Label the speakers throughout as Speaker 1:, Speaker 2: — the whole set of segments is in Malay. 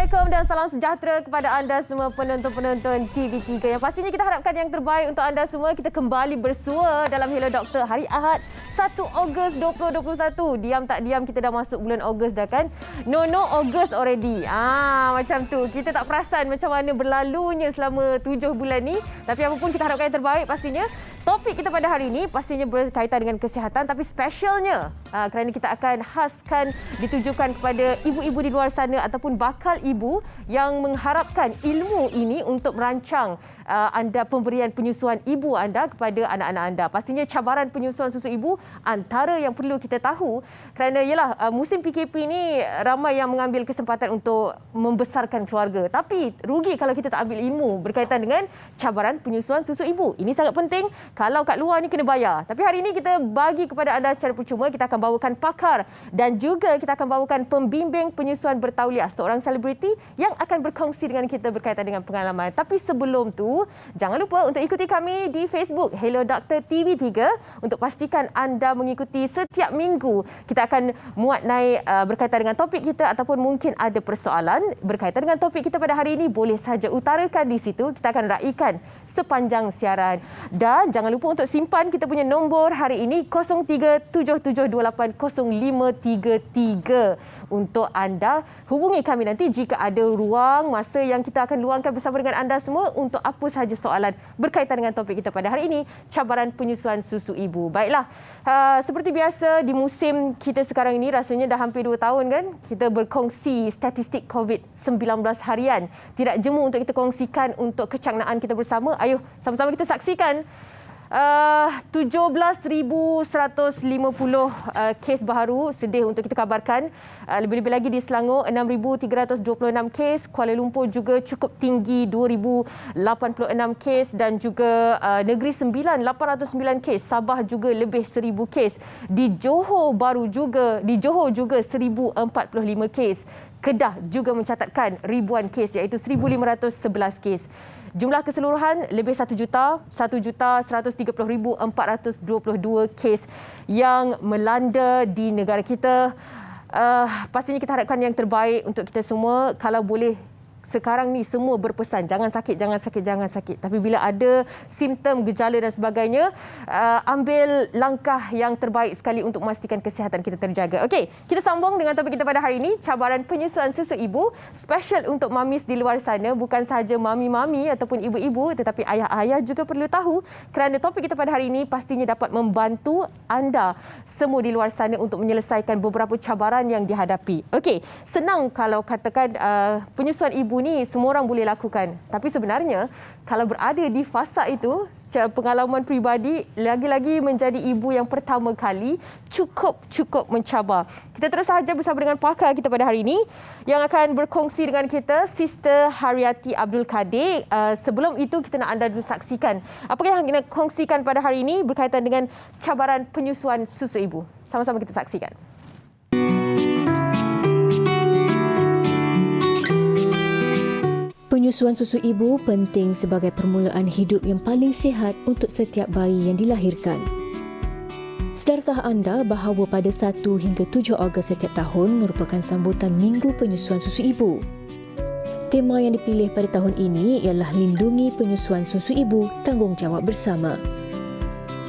Speaker 1: Assalamualaikum dan salam sejahtera kepada anda semua penonton-penonton TV3. Yang pastinya kita harapkan yang terbaik untuk anda semua. Kita kembali bersua dalam Hello Doktor hari Ahad 1 Ogos 2021. Diam tak diam kita dah masuk bulan Ogos dah kan? No Ogos already. Macam tu. Kita tak perasan macam mana berlalunya selama 7 bulan ni. Tapi apapun kita harapkan yang terbaik pastinya. Topik kita pada hari ini pastinya berkaitan dengan kesihatan, tapi specialnya kerana kita akan khaskan ditujukan kepada ibu-ibu di luar sana ataupun bakal ibu yang mengharapkan ilmu ini untuk merancang anda pemberian penyusuan ibu anda kepada anak-anak anda. Pastinya cabaran penyusuan susu ibu antara yang perlu kita tahu kerana ialah musim PKP ni ramai yang mengambil kesempatan untuk membesarkan keluarga. Tapi rugi kalau kita tak ambil ilmu berkaitan dengan cabaran penyusuan susu ibu. Ini sangat penting. Kalau kat luar ni kena bayar. Tapi hari ini kita bagi kepada anda secara percuma. Kita akan bawakan pakar dan juga kita akan bawakan pembimbing penyusuan bertauliah, seorang selebriti yang akan berkongsi dengan kita berkaitan dengan pengalaman. Tapi sebelum tu, jangan lupa untuk ikuti kami di Facebook Hello Doktor TV3 untuk pastikan anda mengikuti setiap minggu. Kita akan muat naik berkaitan dengan topik kita ataupun mungkin ada persoalan berkaitan dengan topik kita pada hari ini, boleh saja utarakan di situ. Kita akan raikan sepanjang siaran. Dan jangan lupa untuk simpan kita punya nombor hari ini 0377280533 untuk anda hubungi kami nanti jika ada ruang masa yang kita akan luangkan bersama dengan anda semua untuk apa sahaja soalan berkaitan dengan topik kita pada hari ini, cabaran penyusuan susu ibu. Baiklah, seperti biasa di musim kita sekarang ini rasanya dah hampir 2 tahun kan kita berkongsi statistik COVID-19 harian. Tidak jemu untuk kita kongsikan untuk kecangnahan kita bersama. Ayuh sama-sama kita saksikan 17,150 kes baharu sedih untuk kita kabarkan. Lebih-lebih lagi di Selangor 6,326 kes, Kuala Lumpur juga cukup tinggi 2,086 kes dan juga Negeri Sembilan 809 kes, Sabah juga lebih 1,000 kes. Di Johor juga 1,045 kes. Kedah juga mencatatkan ribuan kes iaitu 1,511 kes. Jumlah keseluruhan lebih 1,130,422 kes yang melanda di negara kita. Pastinya kita harapkan yang terbaik untuk kita semua. Kalau boleh sekarang ni semua berpesan jangan sakit. Tapi bila ada simptom, gejala dan sebagainya, ambil langkah yang terbaik sekali untuk memastikan kesihatan kita terjaga. Okey, kita sambung dengan topik kita pada hari ini, cabaran penyusuan susu ibu. Special untuk mamis di luar sana, bukan sahaja mami-mami ataupun ibu-ibu, tetapi ayah-ayah juga perlu tahu kerana topik kita pada hari ini pastinya dapat membantu anda semua di luar sana untuk menyelesaikan beberapa cabaran yang dihadapi. Okey, senang kalau katakan penyusuan ibu ni semua orang boleh lakukan. Tapi sebenarnya kalau berada di fasa itu, secara pengalaman peribadi, lagi-lagi menjadi ibu yang pertama kali cukup mencabar. Kita terus sahaja bersama dengan pakar kita pada hari ini yang akan berkongsi dengan kita, Sister Haryati Abdul Kadir. Sebelum itu kita nak anda dulu saksikan apa yang kita kongsikan pada hari ini berkaitan dengan cabaran penyusuan susu ibu. Sama-sama kita saksikan.
Speaker 2: Penyusuan susu ibu penting sebagai permulaan hidup yang paling sihat untuk setiap bayi yang dilahirkan. Sedarkah anda bahawa pada 1 hingga 7 Ogos setiap tahun merupakan sambutan Minggu Penyusuan Susu Ibu? Tema yang dipilih pada tahun ini ialah Lindungi Penyusuan Susu Ibu, Tanggungjawab Bersama.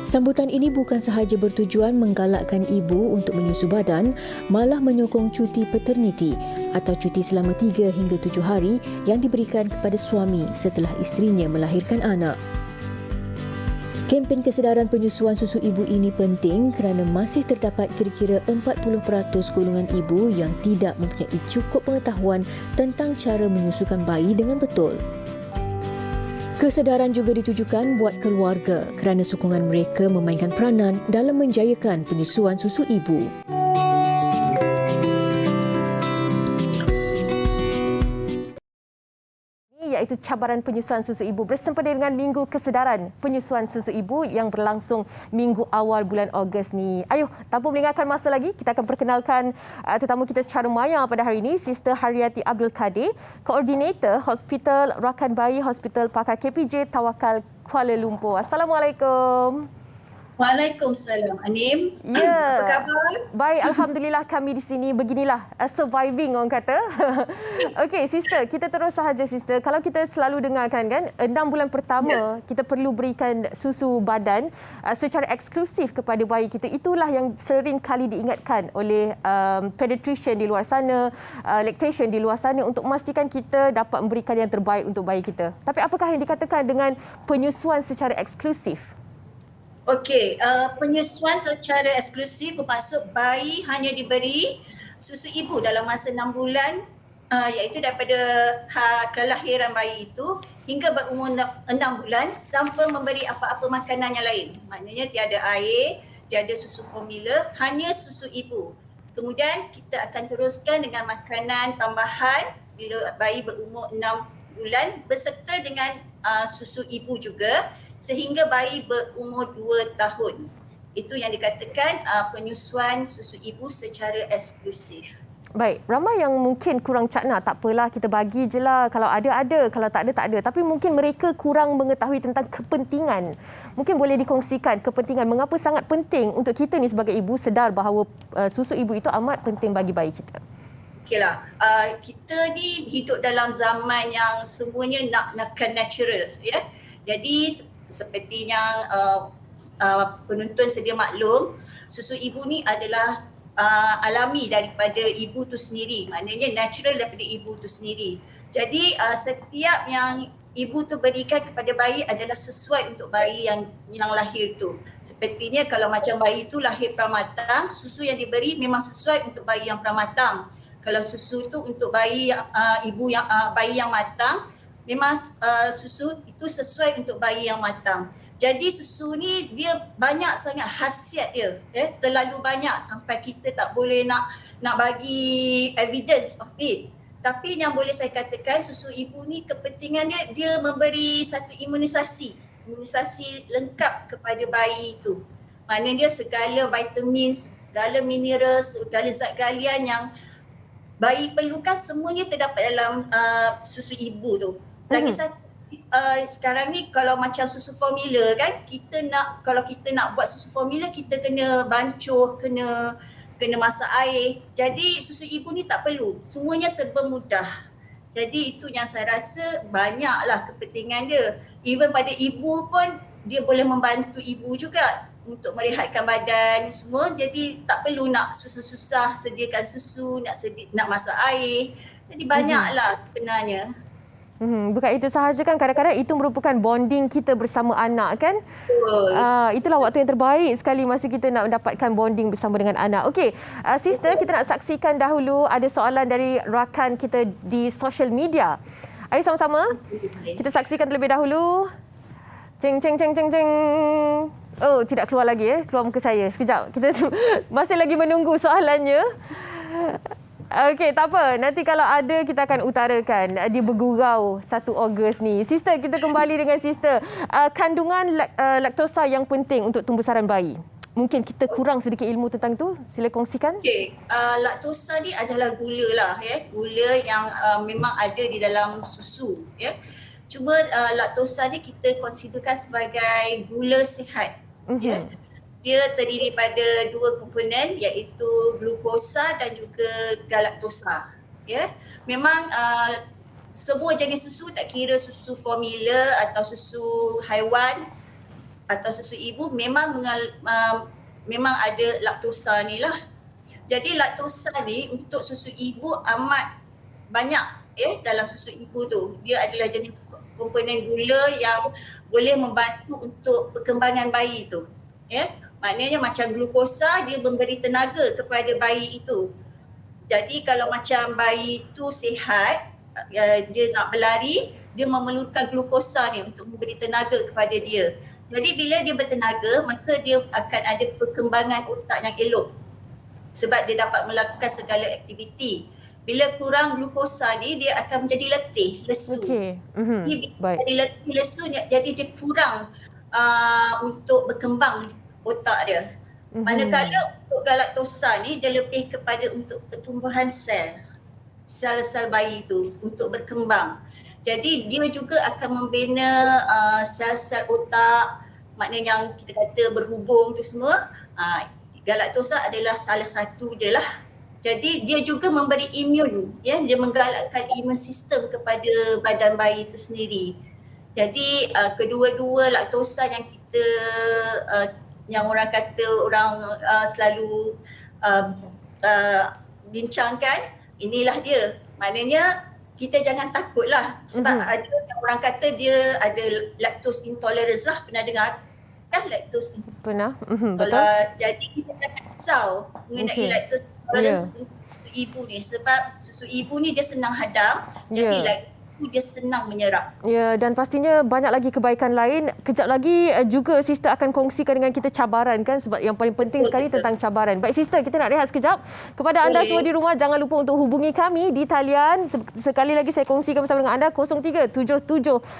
Speaker 2: Sambutan ini bukan sahaja bertujuan menggalakkan ibu untuk menyusu badan, malah menyokong cuti paterniti atau cuti selama 3 hingga 7 hari yang diberikan kepada suami setelah isterinya melahirkan anak. Kempen kesedaran penyusuan susu ibu ini penting kerana masih terdapat kira-kira 40% golongan ibu yang tidak mempunyai cukup pengetahuan tentang cara menyusukan bayi dengan betul. Kesedaran juga ditujukan buat keluarga kerana sokongan mereka memainkan peranan dalam menjayakan penyusuan susu ibu.
Speaker 1: Iaitu cabaran penyusuan susu ibu bersempena dengan Minggu Kesedaran Penyusuan Susu Ibu yang berlangsung minggu awal bulan Ogos ni. Ayuh, tanpa melengahkan masa lagi, kita akan perkenalkan tetamu kita secara maya pada hari ini, Sister Haryati Abdul Kadir, Koordinator Hospital Rakan Bayi Hospital Pakar KPJ Tawakal Kuala Lumpur. Assalamualaikum.
Speaker 3: Waalaikumsalam. Anim, apa
Speaker 1: Ya.
Speaker 3: khabar?
Speaker 1: Baik, alhamdulillah kami di sini beginilah surviving orang kata. Okey, sister, kita terus sahaja sister. Kalau kita selalu dengarkan kan 6 bulan pertama kita perlu berikan susu badan secara eksklusif kepada bayi kita. Itulah yang sering kali diingatkan oleh pediatrician di luar sana, lactation di luar sana untuk memastikan kita dapat memberikan yang terbaik untuk bayi kita. Tapi apakah yang dikatakan dengan penyusuan secara eksklusif?
Speaker 3: Okey, penyusuan secara eksklusif bermaksud bayi hanya diberi susu ibu dalam masa 6 bulan iaitu daripada kelahiran bayi itu hingga berumur 6 bulan tanpa memberi apa-apa makanan yang lain. Maknanya tiada air, tiada susu formula, hanya susu ibu. Kemudian kita akan teruskan dengan makanan tambahan bila bayi berumur 6 bulan beserta dengan susu ibu juga sehingga bayi berumur 2 tahun. Itu yang dikatakan penyusuan susu ibu secara eksklusif.
Speaker 1: Baik, ramai yang mungkin kurang cakna, tak apalah kita bagi je lah, kalau ada, kalau tak ada, tak ada. Tapi mungkin mereka kurang mengetahui tentang kepentingan. Mungkin boleh dikongsikan kepentingan, mengapa sangat penting untuk kita ni sebagai ibu sedar bahawa susu ibu itu amat penting bagi bayi kita.
Speaker 3: Okeylah, kita ni hidup dalam zaman yang semuanya nakkan natural, ya. Jadi sepertinya penonton sedia maklum, susu ibu ni adalah alami daripada ibu tu sendiri. Maknanya natural daripada ibu tu sendiri. Jadi setiap yang ibu tu berikan kepada bayi adalah sesuai untuk bayi yang lahir tu. Sepertinya kalau macam bayi tu lahir pramatang, susu yang diberi memang sesuai untuk bayi yang pramatang. Kalau susu tu untuk bayi bayi yang matang, memang susu itu sesuai untuk bayi yang matang. Jadi susu ni dia banyak sangat khasiat dia, terlalu banyak sampai kita tak boleh nak bagi evidence of it. Tapi yang boleh saya katakan susu ibu ni kepentingannya dia memberi satu imunisasi lengkap kepada bayi itu. Maknanya dia segala vitamin, segala mineral, segala zat galian yang bayi perlukan semuanya terdapat dalam susu ibu tu. Lagi satu, sekarang ni kalau macam susu formula kan, kalau kita nak buat susu formula kita kena bancuh, kena masak air. Jadi susu ibu ni tak perlu. Semuanya serba mudah. Jadi itu yang saya rasa banyaklah kepentingan dia. Even pada ibu pun dia boleh membantu ibu juga untuk merehatkan badan semua. Jadi tak perlu nak susah-susah sediakan susu, nak masak air. Jadi banyaklah sebenarnya.
Speaker 1: Bukan itu sahaja kan, kadang-kadang itu merupakan bonding kita bersama anak kan. Itulah waktu yang terbaik sekali masa kita nak mendapatkan bonding bersama dengan anak. Okey, sister, kita nak saksikan dahulu ada soalan dari rakan kita di social media. Ayo sama-sama kita saksikan terlebih dahulu. Ceng ceng ceng ceng ceng. Oh, tidak keluar lagi keluar muka saya. Sekejap. Kita masih lagi menunggu soalannya. Okey, tak apa. Nanti kalau ada kita akan utarakan di Bergurau 1 Ogos ni. Sister, kita kembali dengan sister. Kandungan laktosa yang penting untuk tumbuh-sarang bayi. Mungkin kita kurang sedikit ilmu tentang tu. Sila kongsikan.
Speaker 3: Okey, laktosa ni adalah gula lah Gula yang memang ada di dalam susu Cuma laktosa ni kita considerkan sebagai gula sihat Dia terdiri pada 2 komponen iaitu glukosa dan juga galaktosa. Memang semua jenis susu, tak kira susu formula atau susu haiwan atau susu ibu, memang ada laktosa ni lah. Jadi laktosa ni untuk susu ibu amat banyak dalam susu ibu tu. Dia adalah jenis komponen gula yang boleh membantu untuk perkembangan bayi tu. Maknanya macam glukosa dia memberi tenaga kepada bayi itu. Jadi kalau macam bayi itu sihat, dia nak berlari, dia memerlukan glukosa ni untuk memberi tenaga kepada dia. Jadi bila dia bertenaga, maka dia akan ada perkembangan otak yang elok. Sebab dia dapat melakukan segala aktiviti. Bila kurang glukosa ni, dia akan menjadi letih, lesu. Bila jadi letih, lesu, jadi dia kurang untuk berkembang otak dia. Manakala untuk galaktosa ni dia lebih kepada untuk pertumbuhan sel-sel bayi tu untuk berkembang. Jadi dia juga akan membina sel-sel otak, maknanya yang kita kata berhubung tu semua, galaktosa adalah salah satu je lah. Jadi dia juga memberi imun, ya, dia menggalakkan imun sistem kepada badan bayi itu sendiri. Jadi kedua-dua laktosa yang kita yang orang kata selalu bincangkan, inilah dia. Maknanya kita jangan takutlah sebab ada yang orang kata dia ada lactose intolerance lah, pernah dengar kan lactose intolerance?
Speaker 1: Pernah. Betul.
Speaker 3: Jadi kita jangan risau mengenai lactose intolerance untuk susu ibu ni, sebab susu ibu ni dia senang hadam, jadi lactose dia senang menyerap.
Speaker 1: Ya, dan pastinya banyak lagi kebaikan lain. Kejap lagi juga sister akan kongsikan dengan kita cabaran kan, sebab yang paling penting sekali tentang cabaran. Baik sister, kita nak rehat sekejap. Kepada anda semua di rumah, jangan lupa untuk hubungi kami di talian. Sekali lagi saya kongsikan bersama dengan anda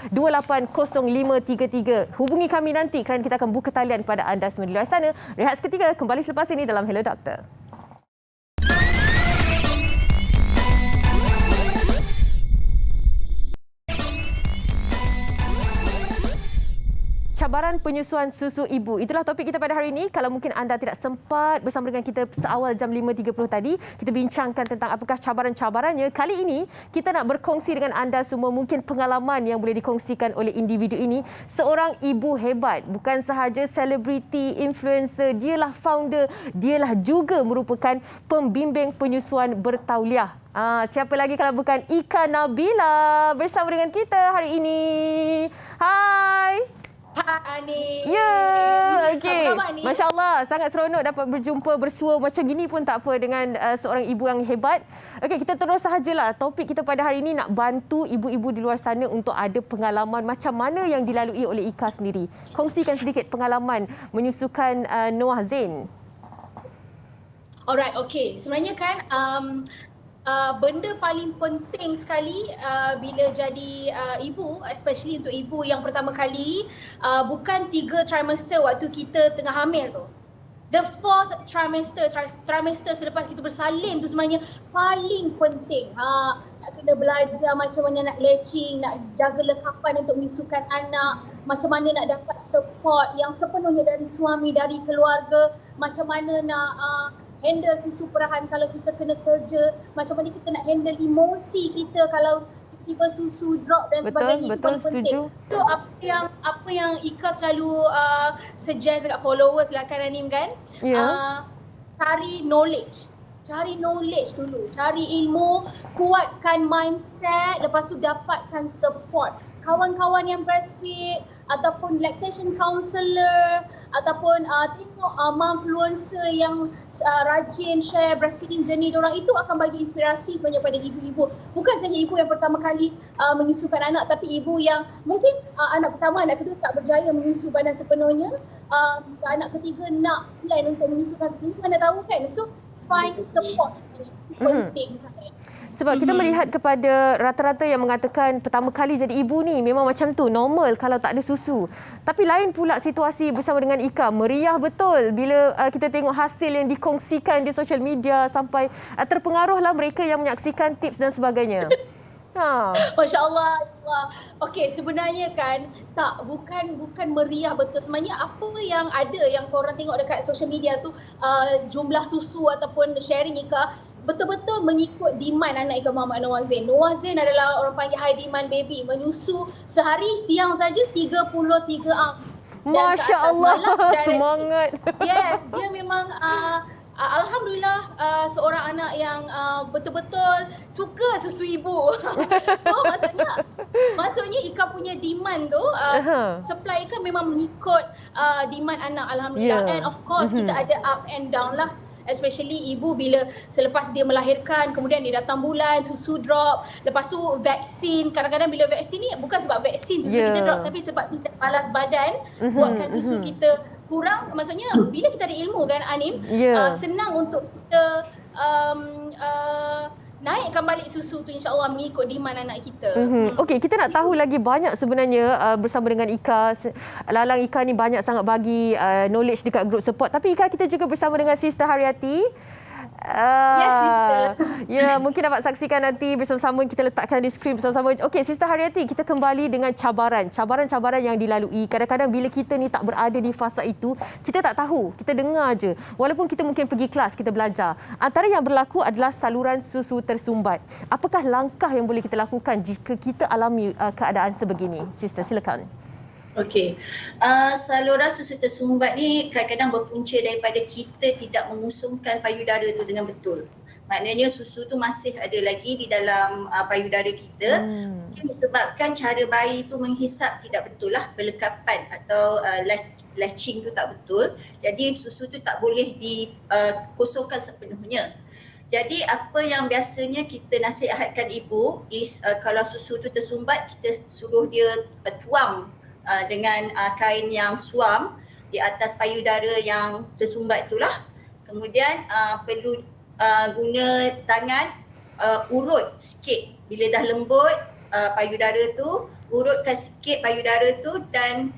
Speaker 1: 0377280533. Hubungi kami nanti kerana kita akan buka talian kepada anda semua di luar sana. Rehat seketika, kembali selepas ini dalam Hello Doktor. Cabaran penyusuan susu ibu. Itulah topik kita pada hari ini. Kalau mungkin anda tidak sempat bersama dengan kita seawal jam 5.30 tadi, kita bincangkan tentang apakah cabaran-cabarannya. Kali ini, kita nak berkongsi dengan anda semua mungkin pengalaman yang boleh dikongsikan oleh individu ini. Seorang ibu hebat. Bukan sahaja selebriti, influencer, dialah founder, dialah juga merupakan pembimbing penyusuan bertauliah. Siapa lagi kalau bukan Ika Nabila bersama dengan kita hari ini. Hai!
Speaker 4: Hai Ani.
Speaker 1: Ya, okey.
Speaker 4: Apa khabar ni?
Speaker 1: Masya Allah, sangat seronok dapat berjumpa bersua macam gini pun tak apa dengan seorang ibu yang hebat. Okey, kita terus sahajalah. Topik kita pada hari ini nak bantu ibu-ibu di luar sana untuk ada pengalaman macam mana yang dilalui oleh Ika sendiri. Kongsikan sedikit pengalaman menyusukan Noah Zain.
Speaker 4: Alright, okey. Sebenarnya kan benda paling penting sekali bila jadi ibu, especially untuk ibu yang pertama kali, bukan 3 trimester waktu kita tengah hamil tu. The 4th trimester selepas kita bersalin tu sebenarnya paling penting. Nak kena belajar macam mana nak latching, nak jaga lekapan untuk menyusukan anak, macam mana nak dapat support yang sepenuhnya dari suami, dari keluarga, macam mana nak handle susu perahan kalau kita kena kerja, macam mana kita nak handle emosi kita kalau tiba-tiba susu drop dan sebagainya. Itu paling penting. So apa yang Ika selalu suggest dekat followers lah kan Anim kan, cari knowledge dulu, cari ilmu, kuatkan mindset, lepas tu dapatkan support. Kawan-kawan yang breastfeed ataupun lactation counselor ataupun tengok momfluencer yang rajin share breastfeeding journey diorang, itu akan bagi inspirasi sebenarnya pada ibu-ibu. Bukan saja ibu yang pertama kali menyusukan anak, tapi ibu yang mungkin anak pertama, anak kedua tak berjaya menyusu badan sepenuhnya, anak ketiga nak plan untuk menyusukan sepenuhnya, mana tahu kan. So find support sebenarnya, itu penting sangat.
Speaker 1: Sebab kita melihat kepada rata-rata yang mengatakan pertama kali jadi ibu ni memang macam tu, normal kalau tak ada susu. Tapi lain pula situasi bersama dengan Ika. Meriah betul bila kita tengok hasil yang dikongsikan di social media, sampai terpengaruhlah mereka yang menyaksikan tips dan sebagainya.
Speaker 4: Masya Allah. Okey, sebenarnya kan bukan meriah betul. Sebenarnya apa yang ada yang korang tengok dekat social media tu, jumlah susu ataupun sharing Ika, betul-betul mengikut demand anak Ika Muhammad Noah Zain. Noah Zain adalah orang panggil high demand baby. Menyusu sehari siang saja 33 ounce.
Speaker 1: Masya Allah, semangat.
Speaker 4: Yes, dia memang alhamdulillah seorang anak yang betul-betul suka susu ibu. So maksudnya Ika punya demand tu, supply Ika memang mengikut demand anak, alhamdulillah. And of course kita ada up and down lah. Especially ibu bila selepas dia melahirkan, kemudian dia datang bulan, susu drop. Lepas tu vaksin, kadang-kadang bila vaksin ni bukan sebab vaksin susu kita drop, tapi sebab kita balas badan, buatkan susu kita kurang. Maksudnya bila kita ada ilmu kan Anim, senang untuk kita naikkan balik susu tu, insyaAllah mengikut demand anak kita.
Speaker 1: Okey, kita nak tahu lagi banyak sebenarnya bersama dengan Ika. Lalang Ika ni banyak sangat bagi knowledge dekat group support. Tapi Ika, kita juga bersama dengan Sister Haryati.
Speaker 4: Yes, sister.
Speaker 1: Ya, mungkin dapat saksikan nanti bersama-sama, kita letakkan di skrin bersama-sama. Okey, Sister Haryati, kita kembali dengan cabaran yang dilalui. Kadang-kadang bila kita ni tak berada di fasa itu, kita tak tahu, kita dengar je. Walaupun kita mungkin pergi kelas, kita belajar. Antara yang berlaku adalah saluran susu tersumbat. Apakah langkah yang boleh kita lakukan jika kita alami keadaan sebegini? Sister, silakan.
Speaker 3: Okey, saluran susu tersumbat ni kadang-kadang berpunca daripada kita tidak mengusungkan payudara tu dengan betul. Maknanya susu tu masih ada lagi di dalam payudara kita. Mungkin disebabkan cara bayi tu menghisap tidak betul lah, pelekapan atau latching tu tak betul. Jadi susu tu tak boleh dikosongkan sepenuhnya. Jadi apa yang biasanya kita nasihatkan ibu is kalau susu tu tersumbat, kita suruh dia tuang dengan kain yang suam di atas payudara yang tersumbat itulah. Kemudian perlu guna tangan urut sikit. Bila dah lembut payudara tu, urutkan sikit payudara tu dan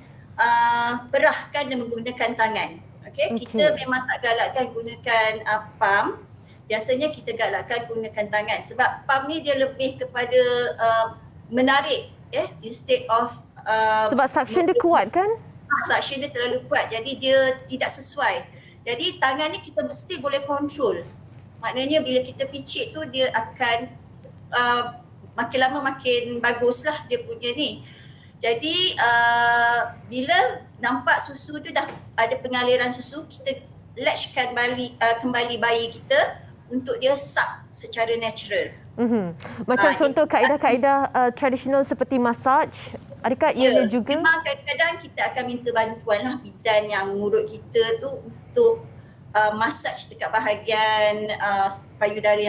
Speaker 3: perahkan dengan menggunakan tangan. Okay? Kita memang tak galakkan gunakan pump. Biasanya kita galakkan gunakan tangan sebab pump ni dia lebih kepada menarik instead of
Speaker 1: Sebab suction dia kuat kan?
Speaker 3: Suction dia terlalu kuat, jadi dia tidak sesuai. Jadi tangan ni kita mesti boleh control. Maknanya bila kita picit tu dia akan makin lama makin baguslah dia punya ni. Jadi bila nampak susu tu dah ada pengaliran susu, kita latchkan kembali bayi kita untuk dia suck secara natural.
Speaker 1: Macam contoh kaedah-kaedah tradisional seperti massage, adakah ianya juga?
Speaker 3: Memang kadang-kadang kita akan minta bantuan lah bidan yang mengurut kita tu untuk massage dekat bahagian payudara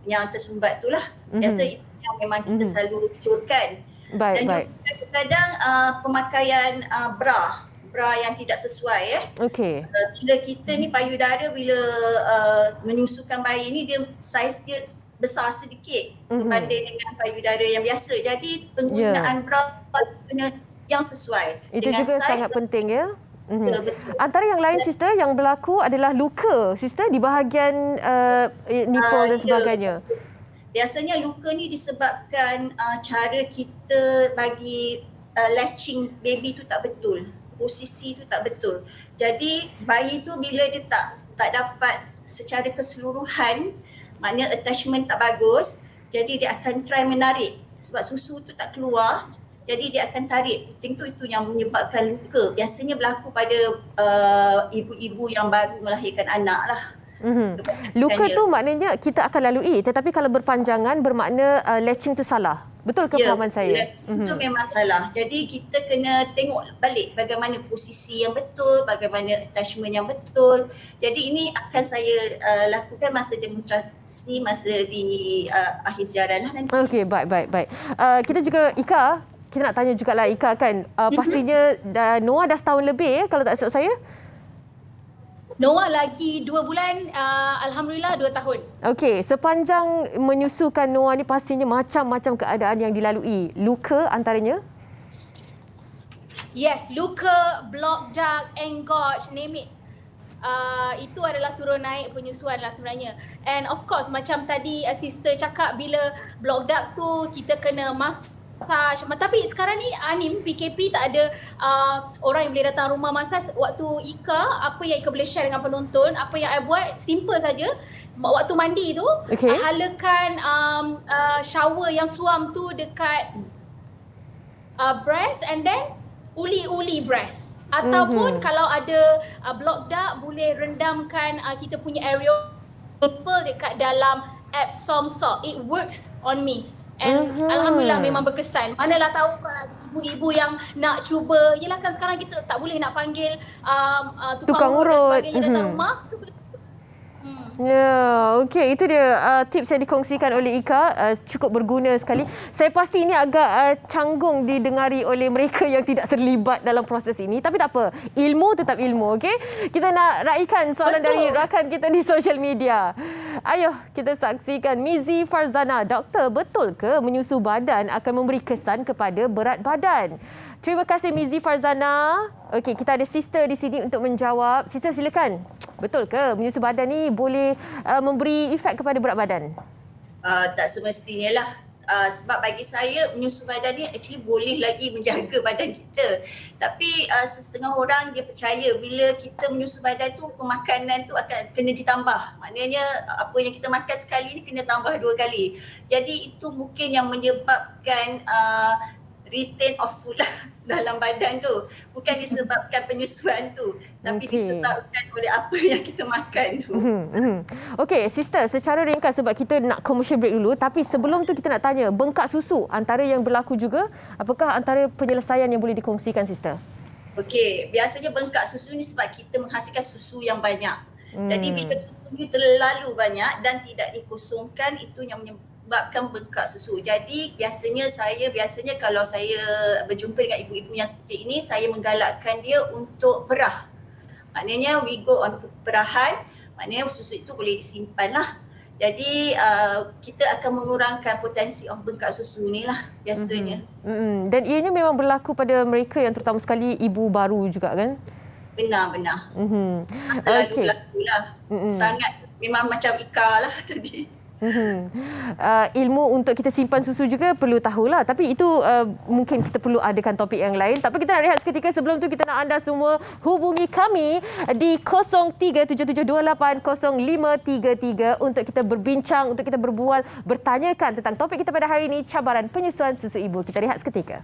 Speaker 3: yang tersumbat tu lah. Biasa itu yang memang kita selalu curkan. Dan juga kadang-kadang pemakaian bra yang tidak sesuai.
Speaker 1: Okey.
Speaker 3: Bila kita ni payudara bila menyusukan bayi ni dia saiz dia besar sedikit berbanding dengan payudara yang biasa. Jadi penggunaan bra kena yang sesuai.
Speaker 1: Itu
Speaker 3: dengan
Speaker 1: juga
Speaker 3: saiz
Speaker 1: sangat penting ya.
Speaker 3: Betul.
Speaker 1: Antara yang lain sister yang berlaku adalah luka sister di bahagian nipple dan sebagainya.
Speaker 3: Biasanya luka ni disebabkan cara kita bagi latching baby tu tak betul. Posisi tu tak betul. Jadi bayi tu bila dia tak dapat secara keseluruhan, maknanya attachment tak bagus, jadi dia akan try menarik sebab susu tu tak keluar. Jadi dia akan tarik puting tu, itu yang menyebabkan luka. Biasanya berlaku pada ibu-ibu yang baru melahirkan anak lah.
Speaker 1: Luka tu maknanya kita akan lalui, tetapi kalau berpanjangan bermakna latching tu salah. Betul ke fahaman saya?
Speaker 3: Itu memang salah. Jadi kita kena tengok balik bagaimana posisi yang betul, bagaimana attachment yang betul. Jadi ini akan saya lakukan masa demonstrasi, masa di akhir siaran lah nanti.
Speaker 1: Okey, baik. Kita juga Ika, kita nak tanya jugalah Ika kan. Pastinya Noah dah setahun lebih kalau tak silap saya.
Speaker 4: Noah lagi 2 bulan, Alhamdulillah 2 tahun.
Speaker 1: Okey, sepanjang menyusukan Noah ni pastinya macam-macam keadaan yang dilalui. Luka antaranya?
Speaker 4: Yes, luka, block duct, engorge, name it. Itu adalah turun naik penyusuan lah sebenarnya. And of course macam tadi sister cakap, bila block duct tu kita kena massage. Tapi sekarang ni Anim PKP tak ada orang yang boleh datang rumah massage. Waktu Ika, apa yang Ika boleh share dengan penonton, apa yang I buat simple saja. Waktu mandi tu, halakan shower yang suam tu dekat breast and then uli-uli breast. Ataupun kalau ada block duct, boleh rendamkan kita punya areola dekat dalam Epsom salt. It works on me. And Alhamdulillah memang berkesan. Manalah tahu kalau ada ibu-ibu yang nak cuba. Yelah kan sekarang kita tak boleh nak panggil tukang urut dan sebagainya datang rumah. So,
Speaker 1: Ya, okey, itu dia tips yang dikongsikan oleh Ika, cukup berguna sekali. Saya pasti ini agak canggung didengari oleh mereka yang tidak terlibat dalam proses ini, tapi tak apa, ilmu tetap ilmu, okey? Kita nak raikan soalan dari rakan kita di social media. Ayo kita saksikan. Mizi Farzana, doktor, betul ke menyusu badan akan memberi kesan kepada berat badan? Terima kasih Mizi Farzana. Okey, kita ada sister di sini untuk menjawab. Sister silakan. Betul ke menyusu badan ni boleh memberi efek kepada berat badan?
Speaker 3: Tak semestinya lah. Sebab bagi saya menyusu badan ni actually boleh lagi menjaga badan kita. Tapi setengah orang dia percaya bila kita menyusu badan tu pemakanan tu akan kena ditambah. Maknanya apa yang kita makan sekali ni kena tambah 2 kali. Jadi itu mungkin yang menyebabkan retain of food lah dalam badan tu. Bukan disebabkan penyusuan tu, tapi disebabkan oleh apa yang kita makan tu.
Speaker 1: Okey, sister, secara ringkas sebab kita nak commercial break dulu, tapi sebelum tu kita nak tanya, bengkak susu antara yang berlaku juga, apakah antara penyelesaian yang boleh dikongsikan, sister?
Speaker 3: Okey, biasanya bengkak susu ni sebab kita menghasilkan susu yang banyak. Jadi bila susu ni terlalu banyak dan tidak dikosongkan, itu yang menyebabkan bengkak susu. Jadi biasanya kalau saya berjumpa dengan ibu-ibu yang seperti ini, saya menggalakkan dia untuk perah. Maknanya we go on perahan, maknanya susu itu boleh disimpan lah. Jadi kita akan mengurangkan potensi of bengkak susu ni lah biasanya.
Speaker 1: Dan ianya memang berlaku pada mereka yang terutama sekali ibu baru juga kan?
Speaker 3: Benar. Selalu berlaku lah. Sangat memang macam Ika lah tadi.
Speaker 1: Ilmu untuk kita simpan susu juga perlu tahulah, tapi itu mungkin kita perlu adakan topik yang lain. Tapi kita nak rehat seketika. Sebelum tu kita nak anda semua hubungi kami di 0377280533 untuk kita berbincang, untuk kita berbual, bertanyakan tentang topik kita pada hari ini, cabaran penyusuan susu ibu. Kita rehat seketika.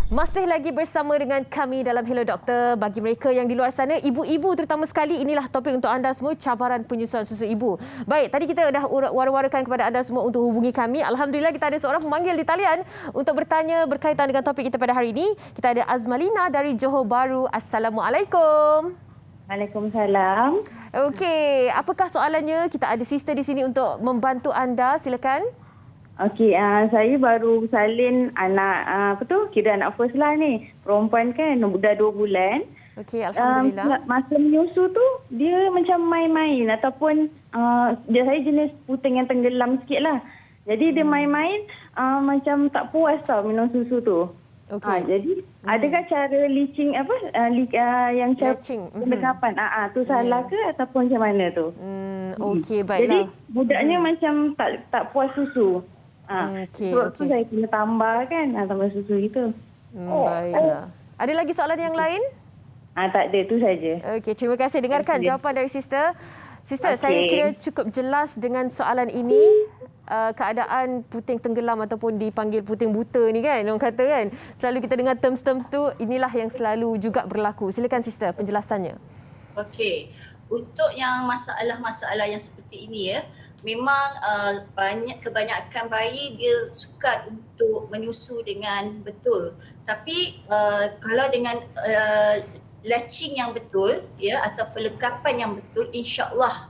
Speaker 1: Masih lagi bersama dengan kami dalam Hello Doktor. Bagi mereka yang di luar sana, ibu-ibu terutama sekali, inilah topik untuk anda semua, cabaran penyusuan susu ibu. Baik, tadi kita dah war-warakan kepada anda semua untuk hubungi kami. Alhamdulillah kita ada seorang pemanggil di talian untuk bertanya berkaitan dengan topik kita pada hari ini. Kita ada Azmalina dari Johor Bahru. Assalamualaikum.
Speaker 5: Waalaikumsalam.
Speaker 1: Okey, apakah soalannya? Kita ada sister di sini untuk membantu anda. Silakan.
Speaker 5: Okey, saya baru salin anak, kira anak first lah ni. Perempuan kan, dah 2 bulan.
Speaker 1: Okey, Alhamdulillah.
Speaker 5: Masa menyusu tu, dia macam main-main ataupun saya jenis puting yang tenggelam sikit lah. Jadi dia main-main, macam tak puas tau minum susu tu.
Speaker 1: Okey.
Speaker 5: Jadi, adakah cara leaching, yang cara pendekapan? Tu salah ke ataupun macam mana tu?
Speaker 1: Okey, baiklah.
Speaker 5: Jadi, budaknya macam tak puas susu. Sebab tu saya kena tambah kan, tambah susu gitu.
Speaker 1: Baiklah. Ada lagi soalan yang lain?
Speaker 5: Tak ada, tu saja.
Speaker 1: Okey, terima kasih. Dengarkan jawapan dari sister. Sister, saya kira cukup jelas dengan soalan ini. Keadaan puting tenggelam ataupun dipanggil puting buta ni kan, orang kata kan. Selalu kita dengar terms-terms tu, inilah yang selalu juga berlaku. Silakan sister, penjelasannya.
Speaker 3: Okey, untuk yang masalah-masalah yang seperti ini memang kebanyakan bayi dia sukar untuk menyusu dengan betul. Tapi kalau dengan latching yang betul atau pelekapan yang betul, insya-Allah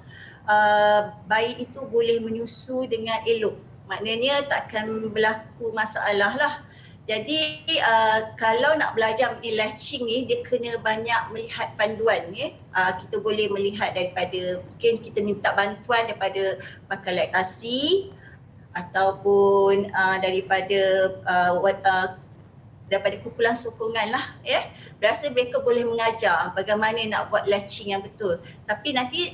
Speaker 3: bayi itu boleh menyusu dengan elok. Maknanya tak akan berlaku masalah lah. Jadi kalau nak belajar latching ni, dia kena banyak melihat panduan kita boleh melihat daripada, mungkin kita minta bantuan daripada pakar laktasi ataupun daripada kumpulan sokongan lah Biasa mereka boleh mengajar bagaimana nak buat latching yang betul. Tapi nanti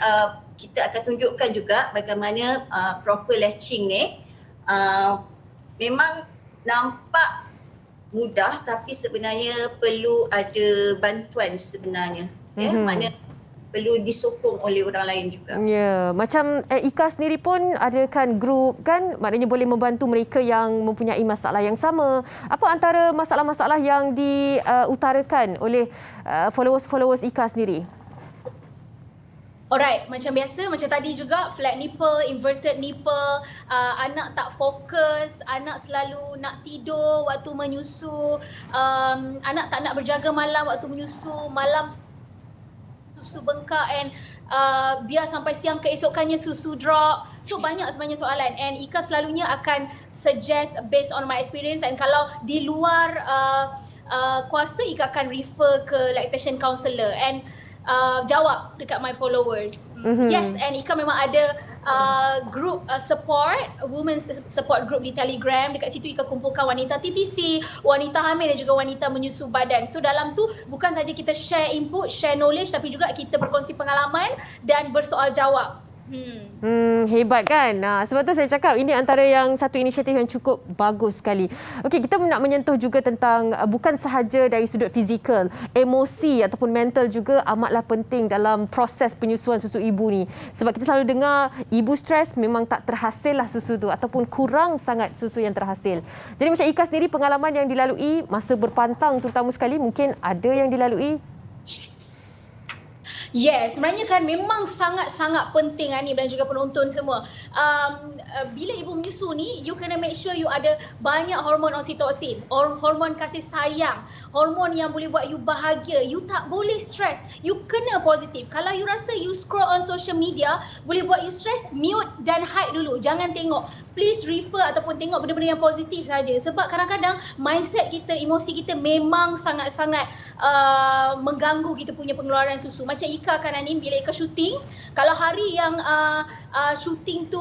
Speaker 3: kita akan tunjukkan juga bagaimana proper latching ni. Memang nampak mudah tapi sebenarnya perlu ada bantuan sebenarnya. Maknanya perlu disokong oleh orang lain juga.
Speaker 1: Ya, macam Ika sendiri pun adakan grup kan, maknanya boleh membantu mereka yang mempunyai masalah yang sama. Apa antara masalah-masalah yang diutarakan oleh followers Ika sendiri?
Speaker 4: Alright, macam biasa, macam tadi juga, flat nipple, inverted nipple, anak tak fokus, anak selalu nak tidur waktu menyusu, anak tak nak berjaga malam waktu menyusu, malam susu bengkak and biar sampai siang keesokannya susu drop. So banyak sebenarnya soalan and Ika selalunya akan suggest based on my experience, and kalau di luar kuasa Ika akan refer ke lactation counsellor. And jawab dekat my followers. Yes, and Ika memang ada group support, women support group di Telegram. Dekat situ Ika kumpulkan wanita TTC, wanita hamil dan juga wanita menyusu badan. So dalam tu bukan saja kita share input, share knowledge, tapi juga kita berkongsi pengalaman dan bersoal jawab.
Speaker 1: Hebat kan? Sebab tu saya cakap ini antara yang satu inisiatif yang cukup bagus sekali. Okey, kita nak menyentuh juga tentang bukan sahaja dari sudut fizikal, emosi ataupun mental juga amatlah penting dalam proses penyusuan susu ibu ni. Sebab kita selalu dengar ibu stres memang tak terhasil lah susu tu ataupun kurang sangat susu yang terhasil. Jadi macam Ika sendiri pengalaman yang dilalui masa berpantang terutama sekali mungkin ada yang dilalui.
Speaker 4: Yes, sebenarnya kan memang sangat-sangat penting Hanif dan juga penonton semua. Bila ibu menyusu ni, you kena make sure you ada banyak hormon oksitosin, hormon kasih sayang, hormon yang boleh buat you bahagia. You tak boleh stres, you kena positif. Kalau you rasa you scroll on social media boleh buat you stres, mute dan hide dulu. Jangan tengok. Please refer ataupun tengok benda-benda yang positif saja. Sebab kadang-kadang mindset kita, emosi kita memang sangat-sangat mengganggu kita punya pengeluaran susu. Macam Ika kan Anim, bila Ika syuting, kalau hari yang syuting tu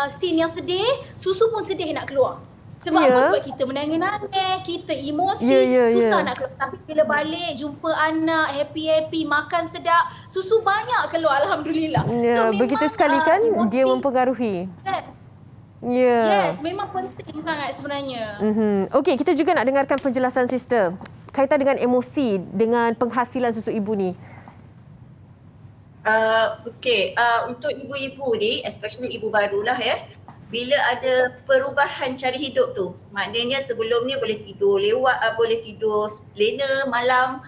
Speaker 4: scene yang sedih, susu pun sedih nak keluar. Sebab apa? Sebab kita menangis-nangis, kita emosi, susah nak keluar. Tapi bila balik, jumpa anak, happy-happy, makan sedap, susu banyak keluar, Alhamdulillah. So,
Speaker 1: begitu sekali kan
Speaker 4: emosi,
Speaker 1: dia mempengaruhi.
Speaker 4: Yes, memang penting sangat sebenarnya.
Speaker 1: Okey, kita juga nak dengarkan penjelasan sister kaitan dengan emosi dengan penghasilan susu ibu ni.
Speaker 3: Untuk ibu-ibu ni, especially ibu barulah ya, bila ada perubahan cara hidup tu, maknanya sebelum ni boleh tidur boleh tidur lena malam,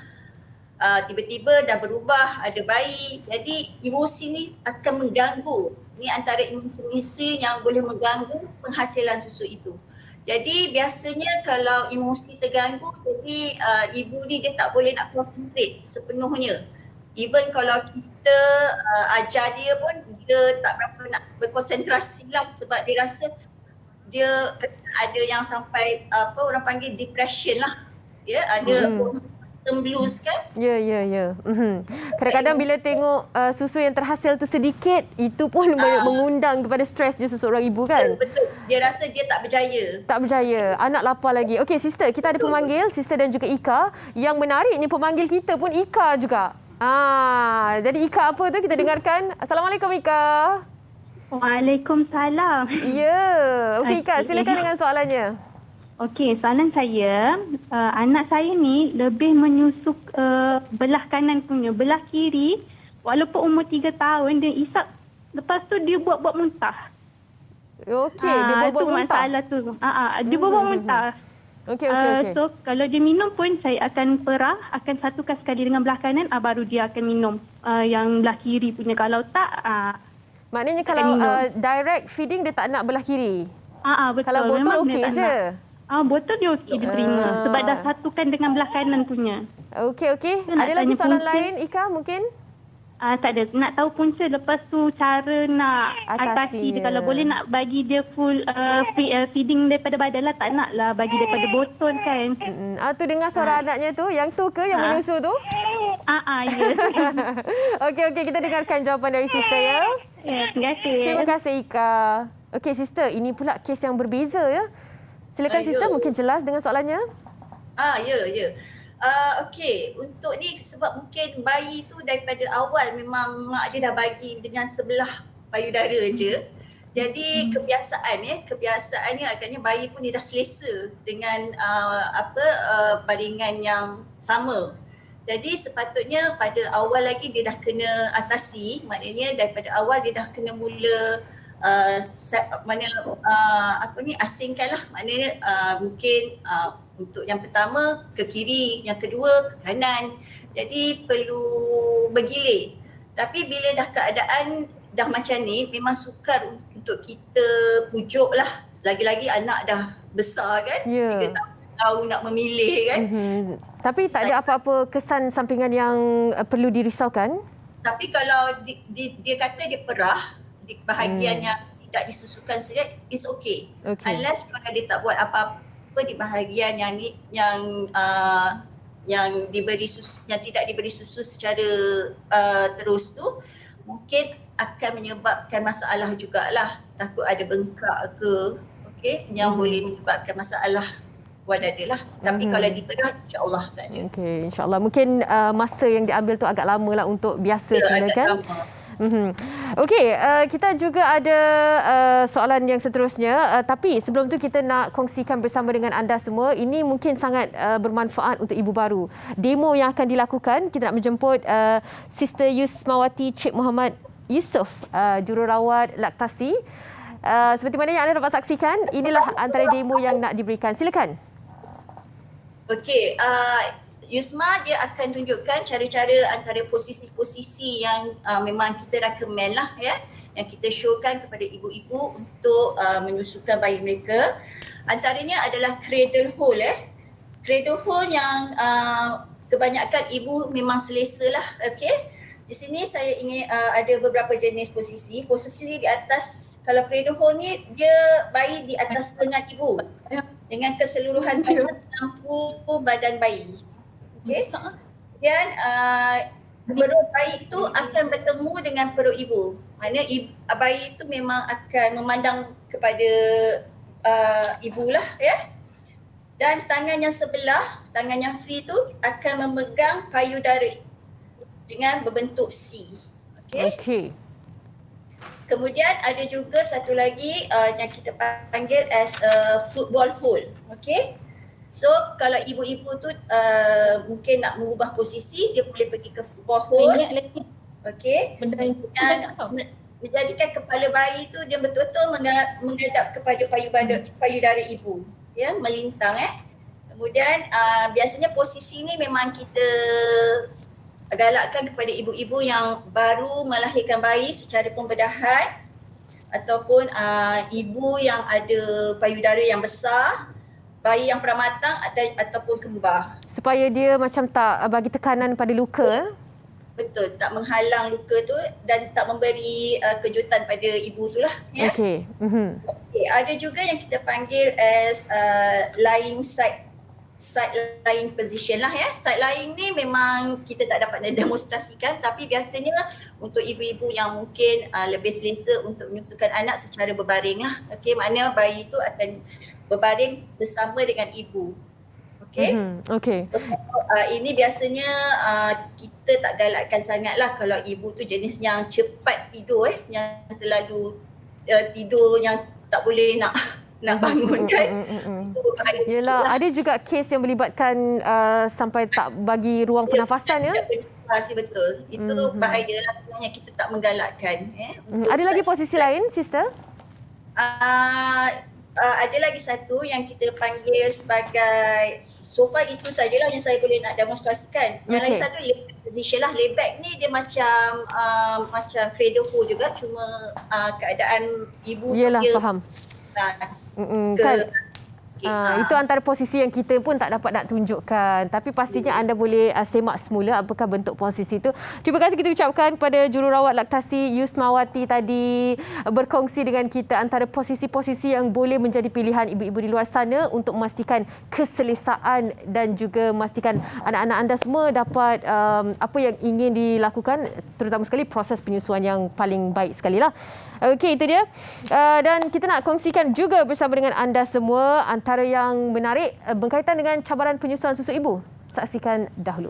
Speaker 3: tiba-tiba dah berubah, ada bayi, jadi emosi ni akan mengganggu. Ini antara emosi yang boleh mengganggu penghasilan susu itu. Jadi biasanya kalau emosi terganggu, jadi ibu ni dia tak boleh nak concentrate sepenuhnya. Even kalau kita ajar dia pun, dia tak berapa nak berkonsentrasi lah sebab dia rasa dia ada yang sampai orang panggil depression lah. Ya, ada blues kan?
Speaker 1: Ya. Kadang-kadang bila tengok susu yang terhasil tu sedikit, itu pun mengundang kepada stres je seseorang ibu kan?
Speaker 3: Betul. Dia rasa dia tak berjaya.
Speaker 1: Tak berjaya. Anak lapar lagi. Okey sister, kita ada pemanggil, sister dan juga Ika. Yang menariknya pemanggil kita pun Ika juga. Jadi Ika apa tu kita dengarkan. Assalamualaikum Ika.
Speaker 5: Waalaikumsalam.
Speaker 1: Ya. Okey Ika, silakan dengan soalannya.
Speaker 5: Okey, soalan saya, anak saya ni lebih menyusuk belah kanan punya, belah kiri walaupun umur 3 tahun dia isap, lepas tu dia buat-buat muntah.
Speaker 1: Okey, dia buat-buat muntah.
Speaker 5: Itu masalah tu. Dia buat-buat muntah.
Speaker 1: Okey.
Speaker 5: So kalau dia minum pun saya akan perah, akan satukan sekali dengan belah kanan, baru dia akan minum yang belah kiri punya. Kalau tak,
Speaker 1: maknanya kalau direct feeding dia tak nak belah kiri.
Speaker 5: Betul.
Speaker 1: Kalau botol
Speaker 5: memang
Speaker 1: okey je.
Speaker 5: Botol dia okey, dia terima. Sebab dah satukan dengan belah kanan punya.
Speaker 1: Okey. Ada lagi soalan lain Ika mungkin?
Speaker 5: Tak ada. Nak tahu punca, lepas tu cara nak atasi dia. Kalau boleh nak bagi dia full feeding daripada badan lah. Tak nak lah bagi daripada botol kan.
Speaker 1: Tu dengar suara anaknya tu. Yang tu ke yang menyusu tu?
Speaker 5: Ya.
Speaker 1: Okey. Kita dengarkan jawapan dari sister ya.
Speaker 5: Terima kasih.
Speaker 1: Terima kasih Ika. Okey sister, ini pula kes yang berbeza ya. Silakan sister, mungkin jelas dengan soalannya.
Speaker 3: Ya. Okey, untuk ni sebab mungkin bayi tu daripada awal memang mak dia dah bagi dengan sebelah payudara je. Jadi kebiasaannya agaknya bayi pun dia dah selesa dengan baringan yang sama. Jadi sepatutnya pada awal lagi dia dah kena atasi, maknanya daripada awal dia dah kena mula asingkanlah, maknanya mungkin untuk yang pertama ke kiri, yang kedua ke kanan. Jadi perlu bergilir. Tapi bila dah keadaan dah macam ni, memang sukar untuk kita pujuk lah. Lagi-lagi anak dah besar kan, 3 tahun tahu nak memilih kan.
Speaker 1: Tapi tak ada apa-apa kesan sampingan yang perlu dirisaukan?
Speaker 3: Tapi kalau dia kata dia perah di bahagian yang tidak disusukan saja, it's okay. Unless kalau dia tak buat apa-apa di bahagian yang yang diberi susu, yang tidak diberi susu secara terus tu mungkin akan menyebabkan masalah jugalah. Takut ada bengkak ke, okey, yang boleh menyebabkan masalah wadada lah. Tapi kalau dibedah, insya-Allah tak ada.
Speaker 1: Okey, insya-Allah. Mungkin masa yang diambil tu agak lama lah untuk biasa sebenarnya kan? Okey, kita juga ada soalan yang seterusnya. Tapi sebelum tu kita nak kongsikan bersama dengan anda semua. Ini mungkin sangat bermanfaat untuk ibu baru. Demo yang akan dilakukan, kita nak menjemput Sister Yusmawati Cik Muhammad Yusof, jururawat laktasi. Seperti mana yang anda dapat saksikan, inilah antara demo yang nak diberikan. Silakan.
Speaker 3: Okey, Yusma dia akan tunjukkan cara-cara antara posisi-posisi yang memang kita recommend lah ya, yang kita showkan kepada ibu-ibu untuk menyusukan bayi mereka. Antaranya adalah cradle hold Cradle hold yang kebanyakan ibu memang selesa lah, okey. Di sini saya ingin ada beberapa jenis posisi. Posisi di atas, kalau cradle hold ni dia bayi di atas lengan ibu dengan keseluruhan badan lampu badan bayi. Okay. Dan perut bayi itu akan bertemu dengan perut ibu. Maknanya bayi itu memang akan memandang kepada ibu lah ya. Dan tangan yang sebelah, tangan yang free tu akan memegang payudara dengan berbentuk C. Okey. Kemudian ada juga satu lagi yang kita panggil as football hold. Okey. So kalau ibu-ibu tu mungkin nak mengubah posisi, dia boleh pergi ke football hold. Okey. Dan menjadikan kepala bayi tu dia betul-betul menghadap kepada payudara ibu. Ya, melintang Kemudian biasanya posisi ni memang kita galakkan kepada ibu-ibu yang baru melahirkan bayi secara pembedahan ataupun ibu yang ada payudara yang besar, bayi yang pramatang ataupun kembar.
Speaker 1: Supaya dia macam tak bagi tekanan pada luka.
Speaker 3: Betul, tak menghalang luka tu dan tak memberi kejutan pada ibu tu lah. Ya?
Speaker 1: Okey.
Speaker 3: Okay, ada juga yang kita panggil as lying side lying position lah ya. Side lying ni memang kita tak dapat demonstrasikan, tapi biasanya untuk ibu-ibu yang mungkin lebih selesa untuk menyusukan anak secara berbaring lah. Okey, maknanya bayi tu akan berbaring bersama dengan ibu. Okey.
Speaker 1: Okey.
Speaker 3: Ini biasanya kita tak galakkan sangatlah kalau ibu tu jenis yang cepat tidur yang terlalu tidur yang tak boleh nak bangun kan. Itu berbahaya.
Speaker 1: Yelah, ada juga kes yang melibatkan sampai tak bagi ruang pernafasan ya.
Speaker 3: Betul. Itu bahayalah, sebenarnya kita tak menggalakkan.
Speaker 1: Ada lagi posisi lain, sister?
Speaker 3: Ada lagi satu yang kita panggil sebagai, so far itu sajalah yang saya boleh nak demonstrasikan. Yang lagi satu lay back position lah. Lay back ni dia macam cradle hold juga, cuma keadaan ibu
Speaker 1: yelah,
Speaker 3: dia
Speaker 1: faham. Itu antara posisi yang kita pun tak dapat nak tunjukkan. Tapi pastinya anda boleh semak semula apakah bentuk posisi itu. Terima kasih kita ucapkan kepada jururawat laktasi Yusmawati tadi berkongsi dengan kita antara posisi-posisi yang boleh menjadi pilihan ibu-ibu di luar sana untuk memastikan keselesaan dan juga memastikan anak-anak anda semua dapat apa yang ingin dilakukan, terutama sekali proses penyusuan yang paling baik sekali lah. Okey, itu dia. Dan kita nak kongsikan juga bersama dengan anda semua antara yang menarik berkaitan dengan cabaran penyusuan susu ibu. Saksikan dahulu.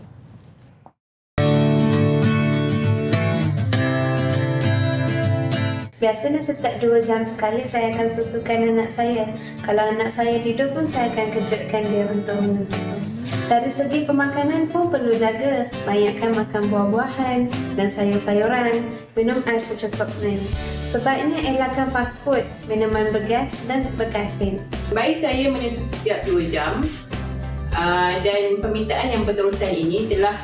Speaker 6: Biasanya setiap 2 jam sekali saya akan susukan anak saya. Kalau anak saya tidur pun saya akan kejutkan dia untuk minum susu. Dari segi pemakanan pun perlu jaga. Banyakkan makan buah-buahan dan sayur-sayuran. Minum air secukupnya. Sebaiknya elakkan fast food, minuman bergas dan berkafein.
Speaker 7: Bayi saya menyusu setiap 2 jam dan permintaan yang berterusan ini telah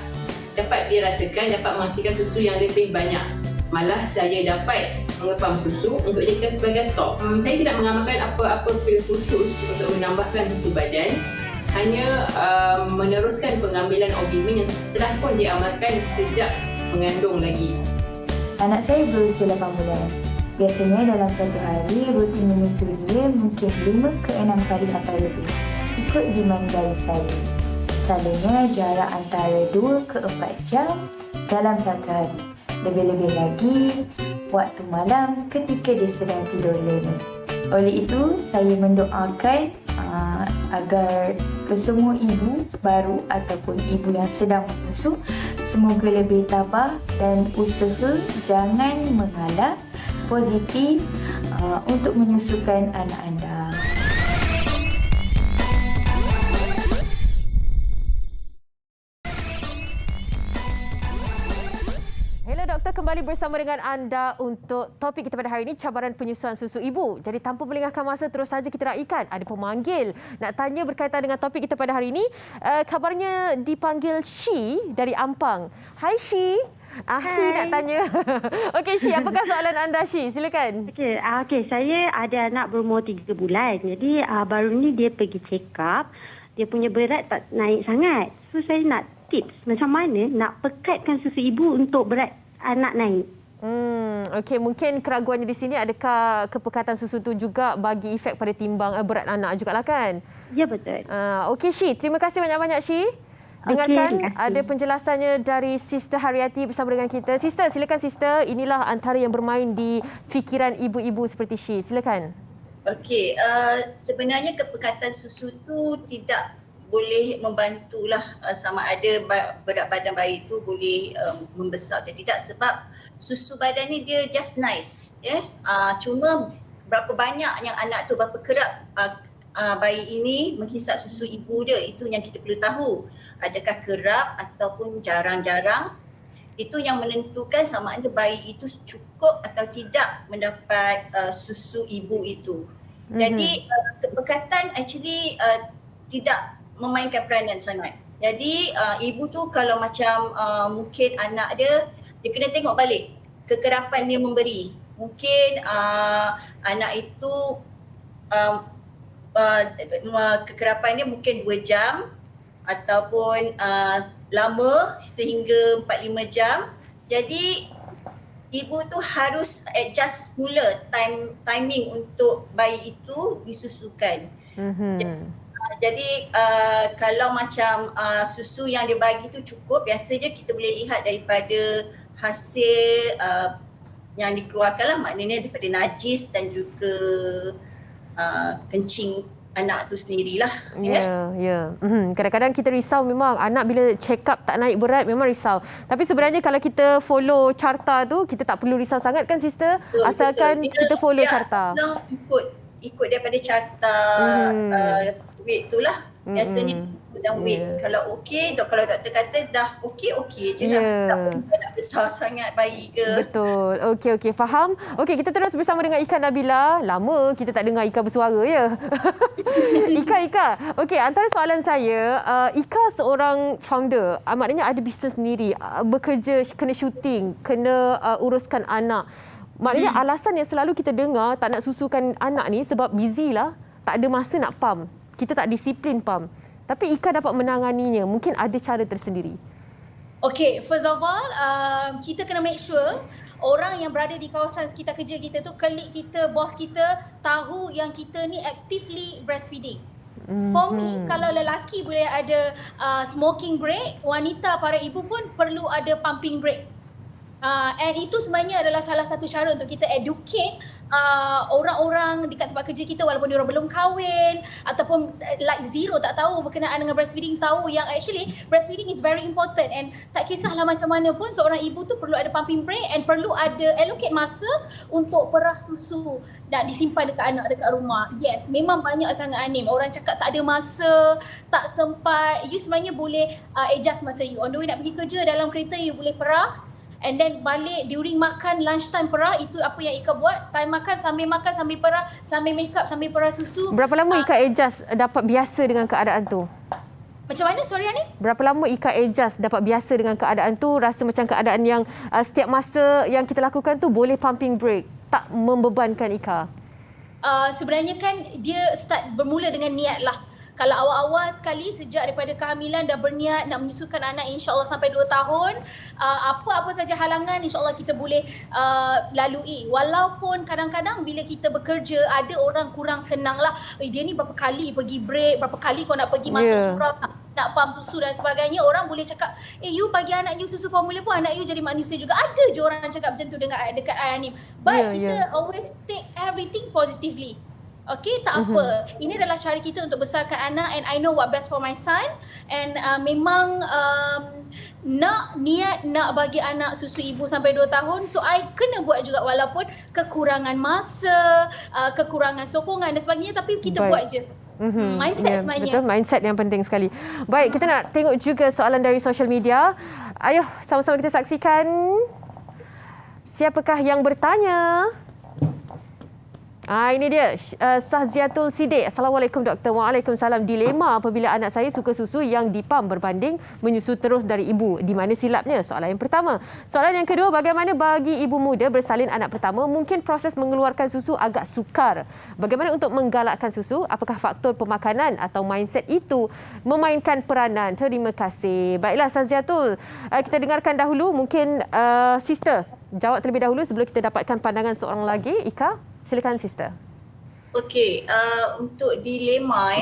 Speaker 7: dapat dirasakan dapat menghasilkan susu yang lebih banyak. Malah saya dapat mengepam susu untuk dijadikan sebagai stok. Saya tidak mengamalkan apa-apa pil khusus untuk menambahkan susu badan. Hanya meneruskan pengambilan Obimin yang telah pun diamalkan sejak mengandung lagi.
Speaker 8: Anak saya berusia 8 bulan. Biasanya dalam satu hari rutin menyusui dia mungkin 5 ke 6 kali atau lebih. Ikut demand dari saya. selalunya jarak antara 2 ke 4 jam dalam satu hari. Lebih-lebih lagi waktu malam ketika dia sedang tidur lena. Oleh itu, saya mendoakan agar kesemua ibu baru ataupun ibu yang sedang menyusu semoga lebih tabah dan usaha jangan mengalah positif untuk menyusukan anak anda.
Speaker 1: Hello doktor, kembali bersama dengan anda untuk topik kita pada hari ini, cabaran penyusuan susu ibu. Jadi tanpa melengahkan masa, terus saja kita raikan. Ada pemanggil nak tanya berkaitan dengan topik kita pada hari ini. Kabarnya dipanggil Shi dari Ampang. Hai Shi. Shi nak tanya. Okey Shi, apakah soalan anda Shi? Silakan.
Speaker 9: Okey, saya ada anak berumur 3 bulan. Jadi baru ni dia pergi check up. Dia punya berat tak naik sangat. So saya nak tips macam mana nak pekatkan susu ibu untuk berat anak naik.
Speaker 1: Okey, mungkin keraguannya di sini, adakah kepekatan susu tu juga bagi efek pada timbang berat anak jugalah kan?
Speaker 9: Ya, betul.
Speaker 1: Okey Shi, terima kasih banyak-banyak Shi. Dengarkan ada penjelasannya dari Sister Haryati bersama dengan kita. Sister, silakan Sister. Inilah antara yang bermain di fikiran ibu-ibu seperti Shi. Silakan.
Speaker 3: Okey, sebenarnya kepekatan susu tu tidak boleh membantulah sama ada berat badan bayi itu boleh membesar atau tidak, sebab susu badan ni dia just nice, cuma berapa banyak yang anak tu, berapa kerap bayi ini menghisap susu ibu dia, itu yang kita perlu tahu. Adakah kerap ataupun jarang-jarang, itu yang menentukan sama ada bayi itu cukup atau tidak mendapat susu ibu itu. Jadi kepekatan actually tidak memainkan peranan sangat. Jadi ibu tu kalau macam mungkin anak dia kena tengok balik kekerapan dia memberi. Mungkin anak itu kekerapan dia mungkin 2 jam ataupun lama sehingga 4-5 jam. Jadi ibu tu harus adjust mula timing untuk bayi itu disusukan. Jadi kalau macam susu yang dia bagi tu cukup, biasanya kita boleh lihat daripada hasil yang dikeluarkan lah, maknanya daripada najis dan juga kencing anak tu sendirilah.
Speaker 1: Ya. Kadang-kadang kita risau memang anak bila check up tak naik berat, memang risau. Tapi sebenarnya kalau kita follow carta tu, kita tak perlu risau sangat kan Sister? Asalkan kita follow carta.
Speaker 3: Ikut daripada carta weight tu lah. Biasanya dan weight. Kalau okey, kalau doktor kata dah okey je lah. Tak perlu nak besar sangat bayi ke.
Speaker 1: Betul. Okey, faham. Okey, kita terus bersama dengan Ika Nabila. Lama kita tak dengar Ika bersuara ya. Ika. Okey, antara soalan saya, Ika seorang founder. Maknanya ada bisnes sendiri. Bekerja, kena syuting, kena uruskan anak. Maknanya alasan yang selalu kita dengar tak nak susukan anak ni sebab busy lah. Tak ada masa nak pump. Kita tak disiplin pump. Tapi Ika dapat menanganinya. Mungkin ada cara tersendiri.
Speaker 4: Okay, first of all, kita kena make sure orang yang berada di kawasan sekitar kerja kita tu, colleague kita, bos kita tahu yang kita ni actively breastfeeding. For me, kalau lelaki boleh ada smoking break, wanita para ibu pun perlu ada pumping break. And itu sebenarnya adalah salah satu cara untuk kita educate orang-orang dekat tempat kerja kita, walaupun diorang belum kahwin ataupun like zero, tak tahu berkenaan dengan breastfeeding, tahu yang actually breastfeeding is very important. And tak kisahlah macam mana pun, seorang ibu tu perlu ada pumping break and perlu ada allocate masa untuk perah susu dan disimpan dekat anak dekat rumah. Yes, memang banyak sangat Anim. Orang cakap tak ada masa, tak sempat. You sebenarnya boleh adjust masa you. On the way nak pergi kerja, dalam kereta you boleh perah. And then balik during makan, lunch time perah. Itu apa yang Ika buat. Time makan sambil perah, sambil make up, sambil perah susu.
Speaker 1: Berapa lama Ika adjust dapat biasa dengan keadaan tu?
Speaker 4: Macam mana? Sorry Ani?
Speaker 1: Berapa lama Ika adjust dapat biasa dengan keadaan tu? Rasa macam keadaan yang setiap masa yang kita lakukan tu boleh pumping break, tak membebankan Ika?
Speaker 4: Sebenarnya kan dia start bermula dengan niat lah. Kalau awal-awal sekali sejak daripada kehamilan dah berniat nak menyusukan anak, insya-Allah sampai 2 tahun, apa-apa saja halangan insya-Allah kita boleh lalui. Walaupun kadang-kadang bila kita bekerja ada orang kurang senang lah. Dia ni berapa kali pergi break, berapa kali kau nak pergi masuk surau. nak pam susu dan sebagainya, orang boleh cakap, you bagi anak you susu formula pun anak you jadi manusia juga. Ada je orang cakap macam tu dekat Ayanim. But kita always take everything positively. Okay, tak apa. Ini adalah cara kita untuk besarkan anak, and I know what best for my son, and memang niat nak bagi anak susu ibu sampai 2 tahun, so I kena buat juga walaupun kekurangan masa, kekurangan sokongan dan sebagainya, tapi kita buat je. Mindset sebenarnya.
Speaker 1: Betul, mindset yang penting sekali. Baik, kita nak tengok juga soalan dari social media. Ayuh, sama-sama kita saksikan. Siapakah yang bertanya? Ini dia, Sahziatul Siddiq. Assalamualaikum doktor. Waalaikumsalam. Dilema apabila anak saya suka susu yang dipam berbanding menyusu terus dari ibu. Di mana silapnya? Soalan yang pertama. Soalan yang kedua, bagaimana bagi ibu muda bersalin anak pertama? Mungkin proses mengeluarkan susu agak sukar. Bagaimana untuk menggalakkan susu? Apakah faktor pemakanan atau mindset itu memainkan peranan? Terima kasih. Baiklah Sahziatul, kita dengarkan dahulu. Mungkin sister jawab terlebih dahulu sebelum kita dapatkan pandangan seorang lagi. Ika, silakan sister. Okey,
Speaker 3: untuk dilema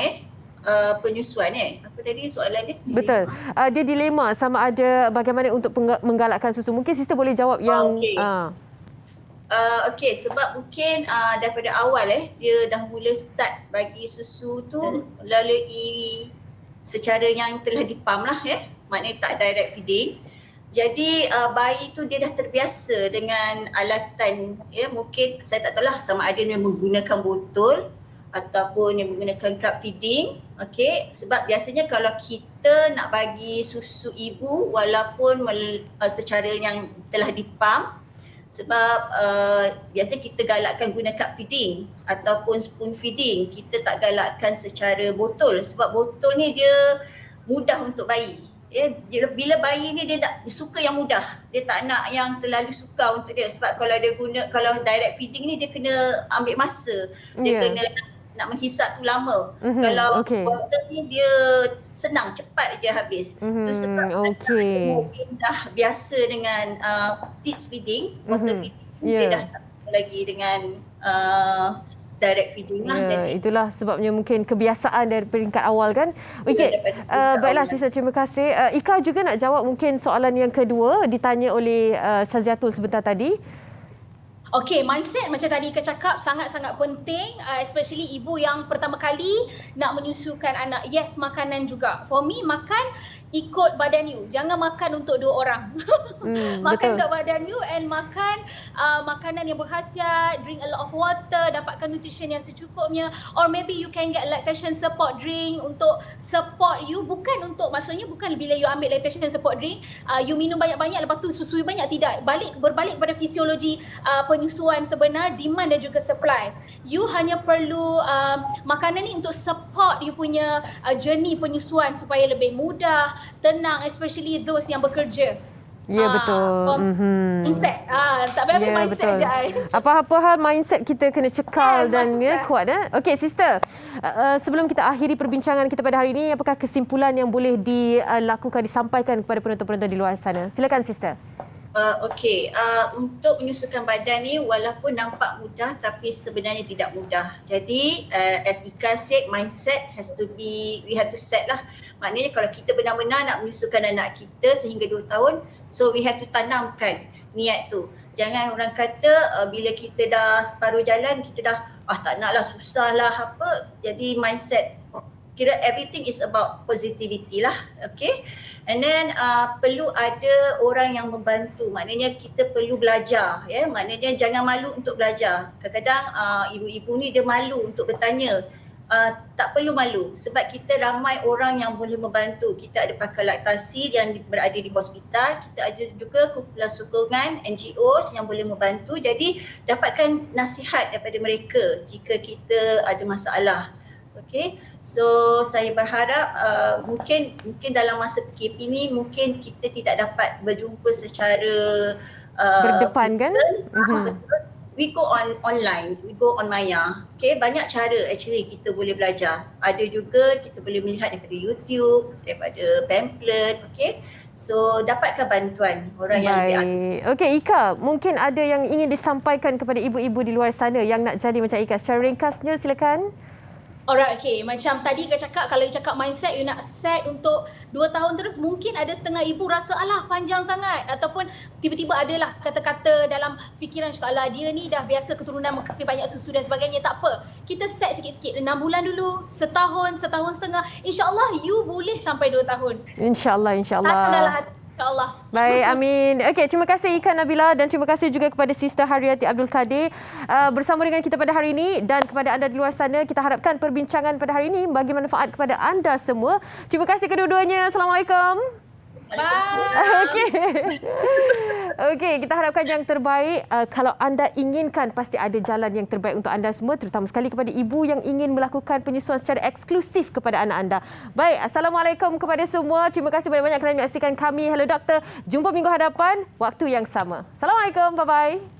Speaker 3: penyusuan apa tadi soalan dia?
Speaker 1: Betul. Dia dilema sama ada bagaimana untuk menggalakkan susu. Mungkin sister boleh jawab yang
Speaker 3: okey, sebab mungkin daripada awal dia dah mula start bagi susu tu melalui secara yang telah dipam lah maknanya tak direct feeding. Jadi bayi tu dia dah terbiasa dengan alatan, mungkin saya tak tahulah sama ada dia menggunakan botol ataupun dia menggunakan cup feeding. Okey, sebab biasanya kalau kita nak bagi susu ibu walaupun secara yang telah dipam, sebab biasanya kita galakkan guna cup feeding ataupun spoon feeding, kita tak galakkan secara botol sebab botol ni dia mudah untuk bayi. Bila bayi ni dia nak suka yang mudah, dia tak nak yang terlalu sukar untuk dia, sebab kalau direct feeding ni dia kena ambil masa, dia kena nak menghisap tu lama. Kalau botol ni dia senang, cepat je habis. Tu sebab mungkin dah biasa dengan teats feeding, bottle feeding, dia dah tak lagi dengan direct feeding lah.
Speaker 1: Itulah sebabnya mungkin kebiasaan dari peringkat awal kan. Okey, baiklah Sister, terima kasih. Ika juga nak jawab mungkin soalan yang kedua ditanya oleh Sahziatul sebentar tadi.
Speaker 4: Okey, mindset macam tadi Ika cakap sangat-sangat penting, especially ibu yang pertama kali nak menyusukan anak. Yes, makanan juga. For me, makan ikut badan you. Jangan makan untuk 2 orang. Makan kat badan you and makan makanan yang berkhasiat, drink a lot of water, dapatkan nutrition yang secukupnya, or maybe you can get lactation support drink untuk support you, maksudnya bukan bila you ambil lactation support drink you minum banyak-banyak lepas tu susu you banyak, tidak. Berbalik pada fisiologi penyusuan sebenar, demand dan juga supply. You hanya perlu makanan ni untuk support you punya journey penyusuan supaya lebih mudah, tenang, especially those yang bekerja.
Speaker 1: Ya, betul.
Speaker 4: Mindset. Tak payah mindset je.
Speaker 1: Apa-apa hal mindset kita kena cekal dan kuat. Okey, sister. Sebelum kita akhiri perbincangan kita pada hari ini, apakah kesimpulan yang boleh disampaikan kepada penonton-penonton di luar sana? Silakan sister.
Speaker 3: Untuk menyusukan badan ni walaupun nampak mudah tapi sebenarnya tidak mudah. Jadi as Ika said, mindset has to be, we have to set lah. Maknanya kalau kita benar-benar nak menyusukan anak kita sehingga 2 tahun, so we have to tanamkan niat tu. Jangan orang kata bila kita dah separuh jalan, kita dah tak naklah, susah lah apa. Jadi mindset, kira everything is about positivity lah. Okay. And then perlu ada orang yang membantu. Maknanya kita perlu belajar. Maknanya jangan malu untuk belajar. Kadang-kadang ibu-ibu ni dia malu untuk bertanya. Tak perlu malu sebab kita ramai orang yang boleh membantu. Kita ada pakar laktasi yang berada di hospital. Kita ada juga kumpulan sokongan NGOs yang boleh membantu. Jadi dapatkan nasihat daripada mereka jika kita ada masalah. Okay, so saya berharap mungkin dalam masa PKP ni mungkin kita tidak dapat berjumpa secara
Speaker 1: berdepan kan?
Speaker 3: We go online, we go on Maya. Okay, banyak cara actually kita boleh belajar. Ada juga kita boleh melihat daripada YouTube, daripada pamphlet. Okay, so dapatkan bantuan orang yang lebih aktif.
Speaker 1: Okay, Ika, mungkin ada yang ingin disampaikan kepada ibu-ibu di luar sana yang nak jadi macam Ika. Secara ringkasnya silakan.
Speaker 4: Alright, okay. Macam tadi kau cakap, kalau you cakap mindset, you nak set untuk 2 tahun terus, mungkin ada setengah ibu rasa, alah panjang sangat. Ataupun tiba-tiba adalah kata-kata dalam fikiran cakap, alah dia ni dah biasa keturunan makan banyak susu dan sebagainya. Tak apa. Kita set sikit-sikit. 6 bulan dulu, setahun, setahun setengah. InsyaAllah you boleh sampai 2 tahun.
Speaker 1: InsyaAllah, insyaAllah.
Speaker 4: Tak dalam hati. InsyaAllah.
Speaker 1: Baik, amin. Okey, terima kasih Ika Nabila dan terima kasih juga kepada Sister Haryati Abdul Kadir bersama dengan kita pada hari ini, dan kepada anda di luar sana, kita harapkan perbincangan pada hari ini bagi manfaat kepada anda semua. Terima kasih kedua-duanya. Assalamualaikum. Okey. Okey, kita harapkan yang terbaik. Kalau anda inginkan, pasti ada jalan yang terbaik untuk anda semua, terutama sekali kepada ibu yang ingin melakukan penyusuan secara eksklusif kepada anak anda. Baik, Assalamualaikum kepada semua. Terima kasih banyak-banyak kerana menyaksikan kami Hello Doktor. Jumpa minggu hadapan, waktu yang sama. Assalamualaikum. Bye-bye.